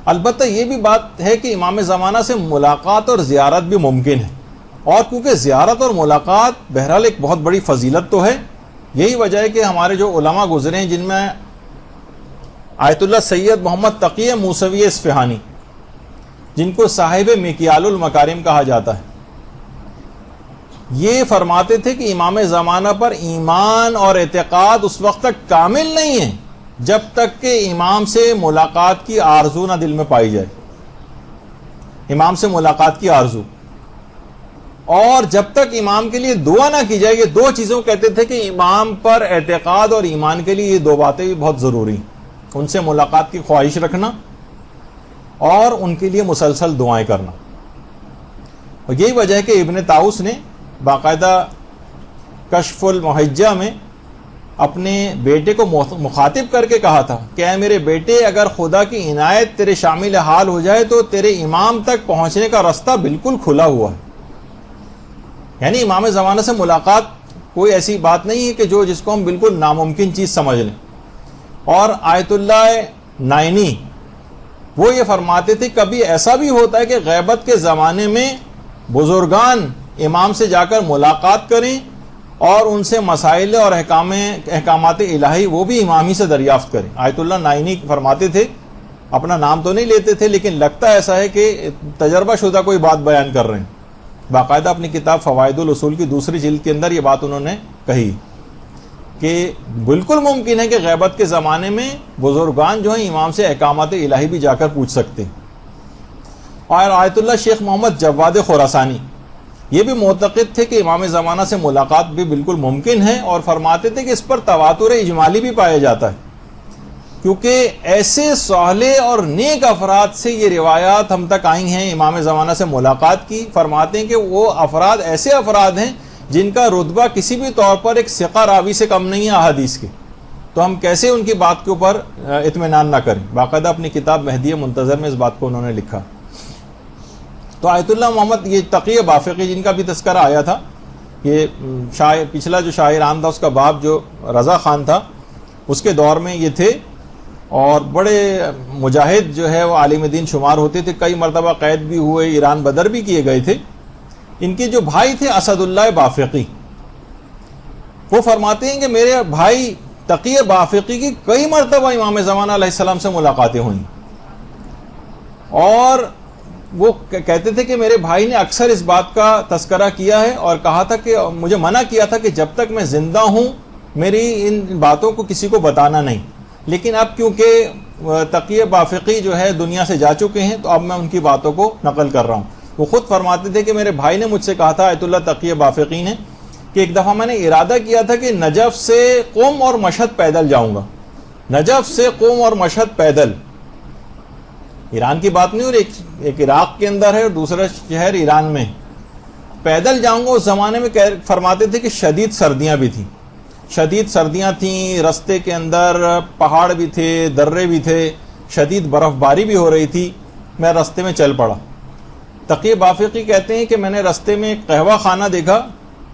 البتہ یہ بھی بات ہے کہ امام زمانہ سے ملاقات اور زیارت بھی ممکن ہے، اور کیونکہ زیارت اور ملاقات بہرحال ایک بہت بڑی فضیلت تو ہے، یہی وجہ ہے کہ ہمارے جو علماء گزرے ہیں، جن میں آیت اللہ سید محمد تقی موسوی اصفہانی، جن کو صاحب مکیال المکارم کہا جاتا ہے، یہ فرماتے تھے کہ امام زمانہ پر ایمان اور اعتقاد اس وقت تک کامل نہیں ہے جب تک کہ امام سے ملاقات کی آرزو نہ دل میں پائی جائے، امام سے ملاقات کی آرزو، اور جب تک امام کے لیے دعا نہ کی جائے۔ یہ دو چیزوں کہتے تھے کہ امام پر اعتقاد اور ایمان کے لیے یہ دو باتیں بھی بہت ضروری ہیں، ان سے ملاقات کی خواہش رکھنا اور ان کے لیے مسلسل دعائیں کرنا۔ اور یہی وجہ ہے کہ ابن طاؤس نے باقاعدہ کشف المحجہ میں اپنے بیٹے کو مخاطب کر کے کہا تھا کہ اے میرے بیٹے، اگر خدا کی عنایت تیرے شامل حال ہو جائے تو تیرے امام تک پہنچنے کا راستہ بالکل کھلا ہوا ہے۔ یعنی امام زمانہ سے ملاقات کوئی ایسی بات نہیں ہے کہ جس کو ہم بالکل ناممکن چیز سمجھ لیں۔ اور آیت اللہ نائنی وہ یہ فرماتے تھے کبھی ایسا بھی ہوتا ہے کہ غیبت کے زمانے میں بزرگان امام سے جا کر ملاقات کریں اور ان سے مسائل اور احکامات الہی وہ بھی امام ہی سے دریافت کریں۔ آیت اللہ نائنی فرماتے تھے، اپنا نام تو نہیں لیتے تھے لیکن لگتا ایسا ہے کہ تجربہ شدہ کوئی بات بیان کر رہے ہیں۔ باقاعدہ اپنی کتاب فوائد الاصول کی دوسری جلد کے اندر یہ بات انہوں نے کہی کہ بالکل ممکن ہے کہ غیبت کے زمانے میں بزرگان جو ہیں امام سے احکامات الہی بھی جا کر پوچھ سکتے ہیں۔ اور آیت اللہ شیخ محمد جواد خراسانی یہ بھی معتقد تھے کہ امام زمانہ سے ملاقات بھی بالکل ممکن ہے، اور فرماتے تھے کہ اس پر تواتر اجمالی بھی پایا جاتا ہے، کیونکہ ایسے صالح اور نیک افراد سے یہ روایات ہم تک آئی ہیں امام زمانہ سے ملاقات کی۔ فرماتے ہیں کہ وہ افراد ایسے افراد ہیں جن کا رتبہ کسی بھی طور پر ایک ثقہ راوی سے کم نہیں ہے احادیث کے، تو ہم کیسے ان کی بات کے اوپر اطمینان نہ کریں۔ باقاعدہ اپنی کتاب مہدی منتظر میں اس بات کو انہوں نے لکھا۔ تو آیت اللہ محمد یہ تقی بافقی جن کا بھی تذکرہ آیا تھا، یہ شاعر پچھلا جو شاعران تھا اس کا باپ جو رضا خان تھا اس کے دور میں یہ تھے، اور بڑے مجاہد جو ہے وہ عالم دین شمار ہوتے تھے، کئی مرتبہ قید بھی ہوئے، ایران بدر بھی کیے گئے تھے۔ ان کے جو بھائی تھے اسد اللہ بافقی، وہ فرماتے ہیں کہ میرے بھائی تقی بافقی کی کئی مرتبہ امام زمانہ علیہ السلام سے ملاقاتیں ہوئیں، اور وہ کہتے تھے کہ میرے بھائی نے اکثر اس بات کا تذکرہ کیا ہے اور کہا تھا کہ مجھے منع کیا تھا کہ جب تک میں زندہ ہوں میری ان باتوں کو کسی کو بتانا نہیں، لیکن اب کیونکہ تقی بافقی جو ہے دنیا سے جا چکے ہیں تو اب میں ان کی باتوں کو نقل کر رہا ہوں۔ وہ خود فرماتے تھے کہ میرے بھائی نے مجھ سے کہا تھا، آیت اللہ تقی بافقی نے، کہ ایک دفعہ میں نے ارادہ کیا تھا کہ نجف سے قم اور مشہد پیدل جاؤں گا، نجف سے قم اور مشہد پیدل، ایران کی بات نہیں، اور ایک عراق کے اندر ہے اور دوسرا شہر ایران میں، پیدل جاؤں گا۔ اس زمانے میں فرماتے تھے کہ شدید سردیاں بھی تھیں، شدید سردیاں تھیں، رستے کے اندر پہاڑ بھی تھے، درے بھی تھے، شدید برف باری بھی ہو رہی تھی، میں رستے میں چل پڑا۔ تقی بافقی کہتے ہیں کہ میں نے رستے میں ایک قہوہ خانہ دیکھا،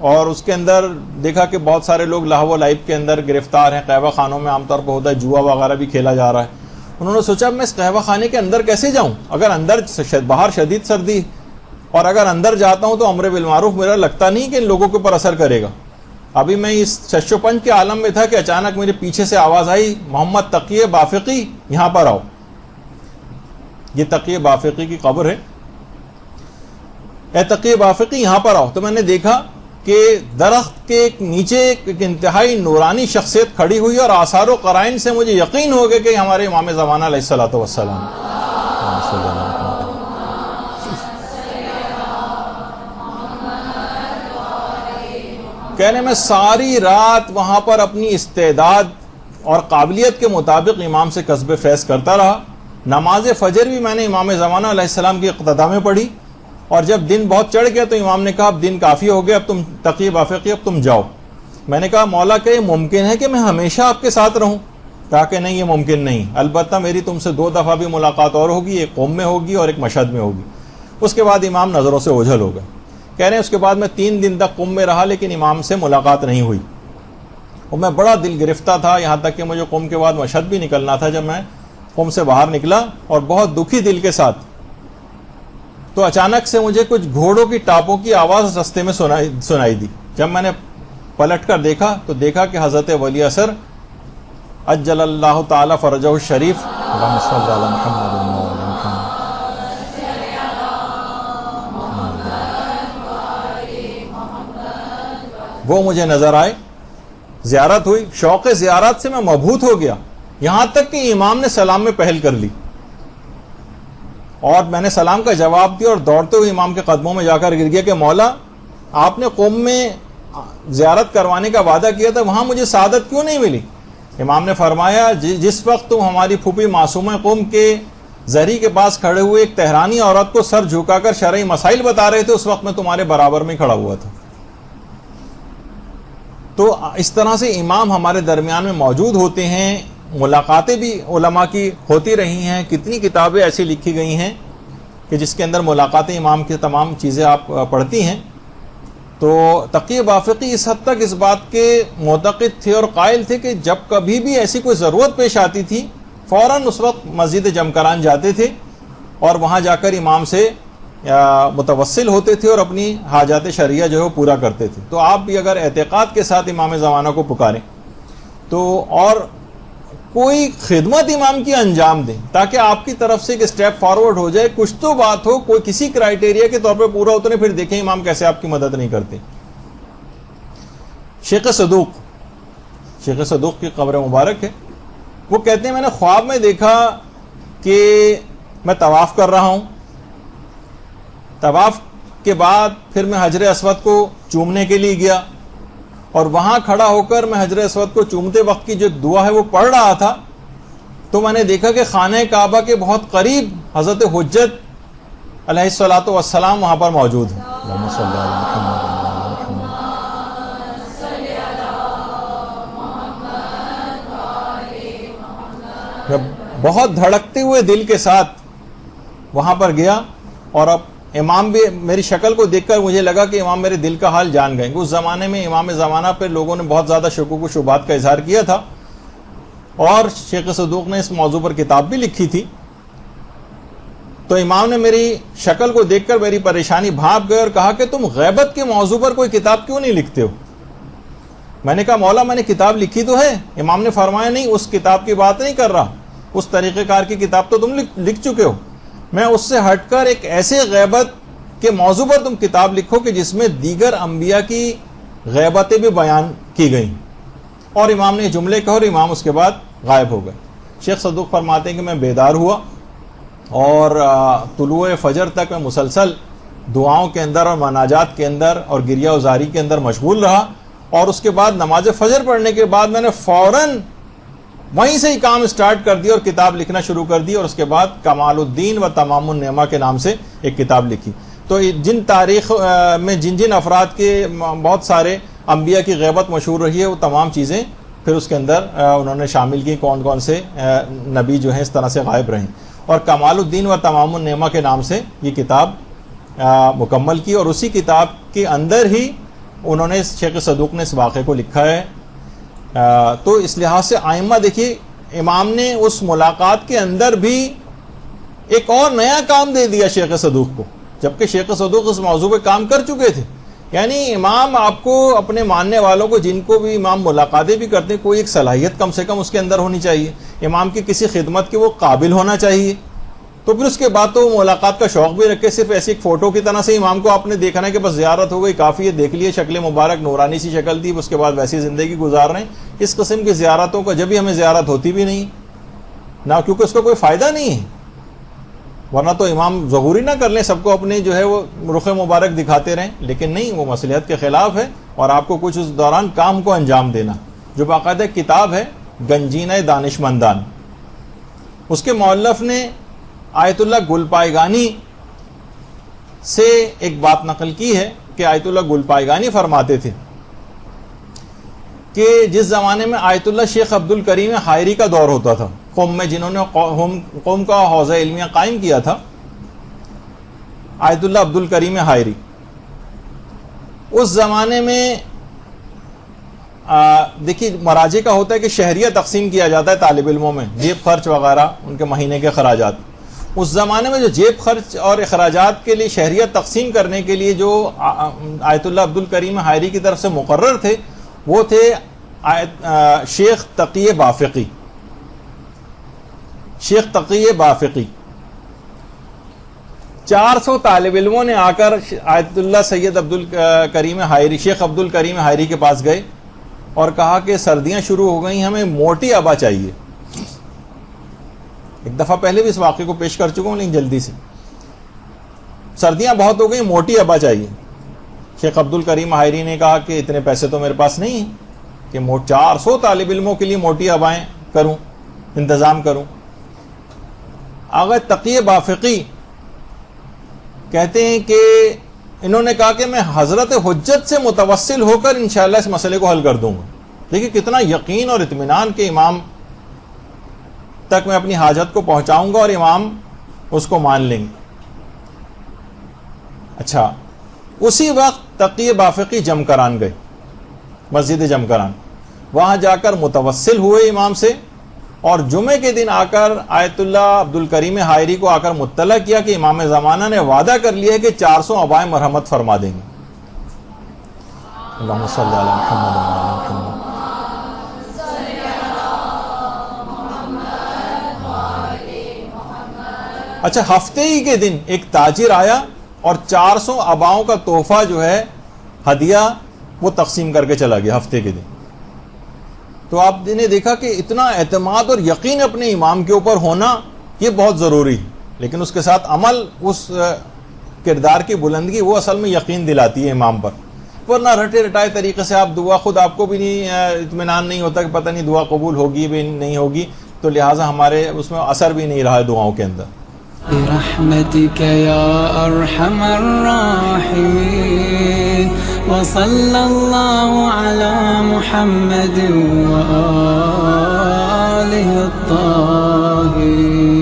اور اس کے اندر دیکھا کہ بہت سارے لوگ لہو و لعب کے اندر گرفتار ہیں۔ قہوہ خانوں میں عام طور پر ہوتا ہے جوا وغیرہ بھی کھیلا جا رہا ہے۔ انہوں نے سوچا میں اس قہوہ خانے کے اندر کیسے جاؤں، اگر اندر باہر شدید سردی، اور اگر اندر جاتا ہوں تو امر بالمعروف میرا لگتا نہیں کہ ان لوگوں کے اوپر اثر کرے گا۔ ابھی میں اس شش و پنج کے عالم میں تھا کہ اچانک میرے پیچھے سے آواز آئی، محمد تقی بافقی یہاں پر آؤ۔ یہ تقی بافقی کی قبر ہے، اے تقی بافقی یہاں پر آؤ۔ تو میں نے دیکھا کہ درخت کے نیچے ایک انتہائی نورانی شخصیت کھڑی ہوئی، اور آثار و قرائن سے مجھے یقین ہو گیا کہ ہمارے امام زمانہ علیہ الصلوۃ والسلام۔ کہنے میں ساری رات وہاں پر اپنی استعداد اور قابلیت کے مطابق امام سے کسب فیض کرتا رہا۔ نماز فجر بھی میں نے امام زمانہ علیہ السلام کی اقتداء میں پڑھی، اور جب دن بہت چڑھ گیا تو امام نے کہا اب دن کافی ہو گیا، اب تم تقی بافقی اب تم جاؤ۔ میں نے کہا مولا کہ یہ ممکن ہے کہ میں ہمیشہ آپ کے ساتھ رہوں؟ کہا کہ نہیں، یہ ممکن نہیں، البتہ میری تم سے 2 دفعہ بھی ملاقات اور ہوگی، ایک قم میں ہوگی اور ایک مشہد میں ہوگی۔ اس کے بعد امام نظروں سے اوجھل ہو گئے۔ کہہ رہے ہیں اس کے بعد میں 3 دن تک قم میں رہا لیکن امام سے ملاقات نہیں ہوئی، اور میں بڑا دل گرفتہ تھا، یہاں تک کہ مجھے قم کے بعد مشہد بھی نکلنا تھا۔ جب میں قم سے باہر نکلا اور بہت دکھی دل کے ساتھ، تو اچانک سے مجھے کچھ گھوڑوں کی ٹاپوں کی آواز رستے میں سنائی دی۔ جب میں نے پلٹ کر دیکھا تو دیکھا کہ حضرت ولی اثر عجل اللہ تعالی فرجہ الشریف اللہم صلی علی محمد وعلی محمد، وہ مجھے نظر آئے، زیارت ہوئی، شوق زیارت سے میں مبہوت ہو گیا، یہاں تک کہ امام نے سلام میں پہل کر لی، اور میں نے سلام کا جواب دیا اور دوڑتے ہوئے امام کے قدموں میں جا کر گر گیا کہ مولا، آپ نے قم میں زیارت کروانے کا وعدہ کیا تھا، وہاں مجھے سعادت کیوں نہیں ملی؟ امام نے فرمایا جس وقت تم ہماری پھوپھی معصومہ قم کے زری کے پاس کھڑے ہوئے ایک تہرانی عورت کو سر جھکا کر شرعی مسائل بتا رہے تھے، اس وقت میں تمہارے برابر میں کھڑا ہوا تھا۔ تو اس طرح سے امام ہمارے درمیان میں موجود ہوتے ہیں، ملاقاتیں بھی علماء کی ہوتی رہی ہیں، کتنی کتابیں ایسی لکھی گئی ہیں کہ جس کے اندر ملاقاتیں امام کی تمام چیزیں آپ پڑھتی ہیں۔ تو تقی بافقی اس حد تک اس بات کے معتقد تھے اور قائل تھے کہ جب کبھی بھی ایسی کوئی ضرورت پیش آتی تھی فوراً اس وقت مسجد جمکران جاتے تھے اور وہاں جا کر امام سے متوسل ہوتے تھے اور اپنی حاجات شرعیہ جو ہے وہ پورا کرتے تھے۔ تو آپ بھی اگر اعتقاد کے ساتھ امام زمانہ کو پکاریں تو اور کوئی خدمت امام کی انجام دیں تاکہ آپ کی طرف سے ایک اسٹیپ فارورڈ ہو جائے، کچھ تو بات ہو، کوئی کسی کرائیٹیریا کے طور پہ پورا ہوتا نہیں، پھر دیکھیں امام کیسے آپ کی مدد نہیں کرتے۔ شیخ صدوق کی قبر مبارک ہے، وہ کہتے ہیں میں نے خواب میں دیکھا کہ میں طواف کر رہا ہوں، طواف کے بعد پھر میں حجر اسود کو چومنے کے لیے گیا اور وہاں کھڑا ہو کر میں حجر اسود کو چومتے وقت کی جو دعا ہے وہ پڑھ رہا تھا، تو میں نے دیکھا کہ خانہ کعبہ کے بہت قریب حضرت حجت علیہ الصلوۃ والسلام وہاں پر موجود ہیں۔ اللہم صلی علی محمد وعلی محمد۔ میں بہت دھڑکتے ہوئے دل کے ساتھ وہاں پر گیا اور اب امام بھی میری شکل کو دیکھ کر مجھے لگا کہ امام میرے دل کا حال جان گئے۔ اس زمانے میں امام زمانہ پہ لوگوں نے بہت زیادہ شکوک و شبہات کا اظہار کیا تھا اور شیخ صدوق نے اس موضوع پر کتاب بھی لکھی تھی۔ تو امام نے میری شکل کو دیکھ کر میری پریشانی بھانپ گئے اور کہا کہ تم غیبت کے موضوع پر کوئی کتاب کیوں نہیں لکھتے ہو؟ میں نے کہا مولا میں نے کتاب لکھی تو ہے۔ امام نے فرمایا نہیں، اس کتاب کی بات نہیں کر رہا، اس طریقہ کار کی کتاب تو تم لکھ چکے ہو، میں اس سے ہٹ کر ایک ایسے غیبت کے موضوع پر تم کتاب لکھو کہ جس میں دیگر انبیاء کی غیبتیں بھی بیان کی گئیں۔ اور امام نے جملے کہے اور امام اس کے بعد غائب ہو گئے۔ شیخ صدوق فرماتے ہیں کہ میں بیدار ہوا اور طلوع فجر تک میں مسلسل دعاؤں کے اندر اور مناجات کے اندر اور گریہ وزاری کے اندر مشغول رہا، اور اس کے بعد نماز فجر پڑھنے کے بعد میں نے فوراً وہیں سے ہی کام سٹارٹ کر دیا اور کتاب لکھنا شروع کر دی، اور اس کے بعد کمال الدین و تمام النعمہ کے نام سے ایک کتاب لکھی۔ تو جن تاریخ میں جن افراد کے بہت سارے انبیاء کی غیبت مشہور رہی ہے وہ تمام چیزیں پھر اس کے اندر انہوں نے شامل کی، کون کون سے نبی جو ہیں اس طرح سے غائب رہیں، اور کمال الدین و تمام النعمہ کے نام سے یہ کتاب مکمل کی، اور اسی کتاب کے اندر ہی انہوں نے شیخ صدوق نے اس واقعے کو لکھا ہے۔ تو اس لحاظ سے آئمہ دیکھیے امام نے اس ملاقات کے اندر بھی ایک اور نیا کام دے دیا شیخ صدوق کو، جبکہ شیخ صدوق اس موضوع پہ کام کر چکے تھے۔ یعنی امام آپ کو اپنے ماننے والوں کو جن کو بھی امام ملاقاتیں بھی کرتے ہیں، کوئی ایک صلاحیت کم سے کم اس کے اندر ہونی چاہیے، امام کی کسی خدمت کے وہ قابل ہونا چاہیے، تو پھر اس کے بعد تو ملاقات کا شوق بھی رکھے، صرف ایسی ایک فوٹو کی طرح سے امام کو آپ نے دیکھنا ہے کہ بس زیارت ہو گئی کافی ہے، دیکھ لیے شکل مبارک نورانی سی شکل تھی، اس کے بعد ویسی زندگی گزار رہے ہیں۔ اس قسم کی زیارتوں کا جبھی ہمیں زیارت ہوتی بھی نہیں نہ، کیونکہ اس کا کوئی فائدہ نہیں ہے، ورنہ تو امام ظہوری نہ کر لیں، سب کو اپنے جو ہے وہ رخ مبارک دکھاتے رہیں، لیکن نہیں، وہ مصلحت کے خلاف ہے، اور آپ کو کچھ اس دوران کام کو انجام دینا، جو باقاعدہ کتاب ہے گنجینہ دانشمندان، اس کے مؤلف نے آیت اللہ گلپائگانی سے ایک بات نقل کی ہے کہ آیت اللہ گلپائگانی فرماتے تھے کہ جس زمانے میں آیت اللہ شیخ عبد الکریم حائری کا دور ہوتا تھا، قوم میں جنہوں نے قوم کا حوزہ علمیہ قائم کیا تھا، آیت اللہ عبد الکریم حائری، اس زمانے میں دیکھیے مراجع کا ہوتا ہے کہ شہریہ تقسیم کیا جاتا ہے طالب علموں میں، جیب خرچ وغیرہ ان کے مہینے کے اخراجات. اس زمانے میں جو جیب خرچ اور اخراجات کے لیے شہریہ تقسیم کرنے کے لیے جو آیت اللہ عبد الکریم حائری کی طرف سے مقرر تھے وہ تھے شیخ تقی بافقی. شیخ تقی بافقی 400 طالب علموں نے آ کر آیت اللہ سید عبد الکریم حائری، شیخ عبد الکریم حائری کے پاس گئے اور کہا کہ سردیاں شروع ہو گئی، ہمیں موٹی ابا چاہیے. ایک دفعہ پہلے بھی اس واقعے کو پیش کر چکا ہوں لیکن جلدی سے. سردیاں بہت ہو گئی، موٹی ابا چاہیے. شیخ عبد الکریم حائری نے کہا کہ اتنے پیسے تو میرے پاس نہیں ہیں کہ 400 طالب علموں کے لیے موٹی ابائیں کروں، انتظام کروں. آغا تقی بافقی کہتے ہیں کہ انہوں نے کہا کہ میں حضرت حجت سے متوسل ہو کر انشاءاللہ اس مسئلے کو حل کر دوں گا. دیکھیں کتنا یقین اور اطمینان کے امام تک میں اپنی حاجت کو پہنچاؤں گا اور امام اس کو مان لیں گے. اچھا، اسی وقت تقی بافقی جمکران گئے، مسجد جمکران، وہاں جا کر متوسل ہوئے امام سے اور جمعے کے دن آ کر آیت اللہ عبد الکریم حائری کو آ کر مطلع کیا کہ امام زمانہ نے وعدہ کر لیا ہے کہ 400 ابائیں مرحمت فرما دیں گے. اللہم صلی علی محمد وعلی محمد. اچھا، ہفتے ہی کے دن ایک تاجر آیا اور 400 اباؤں کا تحفہ جو ہے ہدیہ وہ تقسیم کر کے چلا گیا ہفتے کے دن. تو آپ نے دیکھا کہ اتنا اعتماد اور یقین اپنے امام کے اوپر ہونا یہ بہت ضروری ہے، لیکن اس کے ساتھ عمل، اس کردار کی بلندگی وہ اصل میں یقین دلاتی ہے امام پر. ورنہ رٹے رٹائے طریقے سے آپ دعا، خود آپ کو بھی نہیں اطمینان نہیں ہوتا کہ پتہ نہیں دعا قبول ہوگی بھی نہیں ہوگی، تو لہٰذا ہمارے اس میں اثر بھی نہیں رہا ہے دعاؤں کے اندر. برحمتك يا أرحم الراحمين وصلى الله على محمد وآله الطاهرين.